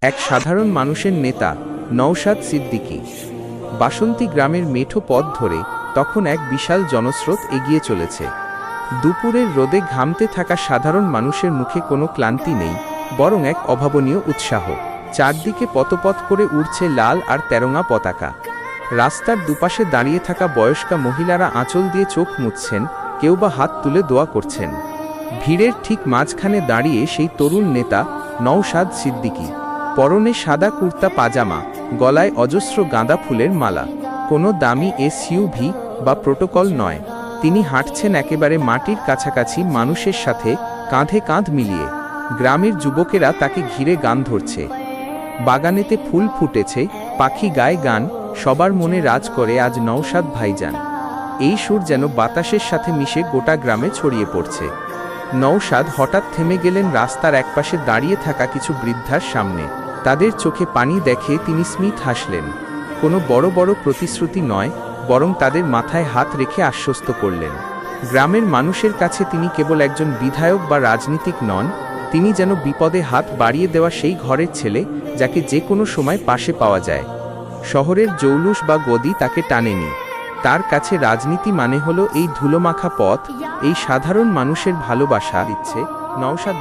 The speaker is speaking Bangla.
এক সাধারণ মানুষের নেতা নওশাদ সিদ্দিকী। বাসন্তী গ্রামের মেঠো পথ ধরে তখন এক বিশাল জনস্রোত এগিয়ে চলেছে। দুপুরের রোদে ঘামতে থাকা সাধারণ মানুষের মুখে কোনো ক্লান্তি নেই, বরং এক অভাবনীয় উৎসাহ। চারদিকে পতপত করে উড়ছে লাল আর তেরঙা পতাকা। রাস্তার দুপাশে দাঁড়িয়ে থাকা বয়স্কা মহিলারা আঁচল দিয়ে চোখ মুছছেন, কেউ বা হাত তুলে দোয়া করছেন। ভিড়ের ঠিক মাঝখানে দাঁড়িয়ে সেই তরুণ নেতা নওশাদ সিদ্দিকী। পরনে সাদা কুর্তা পাজামা, গলায় অজস্র গাঁদা ফুলের মালা। কোনো দামি এসইউভি বা প্রোটোকল নয়, তিনি হাঁটছেন একেবারে মাটির কাছাকাছি মানুষের সাথে, কাঁধে কাঁধ মিলিয়ে। গ্রামের যুবকেরা তাকে ঘিরে গান ধরছে। বাগানেতে ফুল ফুটেছে, পাখি গায় গান, সবার মনে রাজ করে আজ নওশাদ ভাইজান। এই সুর যেন বাতাসের সাথে মিশে গোটা গ্রামে ছড়িয়ে পড়ছে। নওশাদ হঠাৎ থেমে গেলেন রাস্তার একপাশে দাঁড়িয়ে থাকা কিছু বৃদ্ধার সামনে। তাদের চোখে পানি দেখে তিনি স্মিত হাসলেন। কোনো বড় বড় প্রতিশ্রুতি নয়, বরং তাদের মাথায় হাত রেখে আশ্বস্ত করলেন। গ্রামের মানুষের কাছে তিনি কেবল একজন বিধায়ক বা রাজনীতিক নন, তিনি যেন বিপদে হাত বাড়িয়ে দেওয়া সেই ঘরের ছেলে, যাকে যে কোনো সময় পাশে পাওয়া যায়। শহরের জৌলুস বা গদি তাকে টানেনি। তার কাছে রাজনীতি মানে হলো এই ধুলোমাখা পথ, এই সাধারণ মানুষের ভালোবাসা। দিচ্ছে নওশাদ।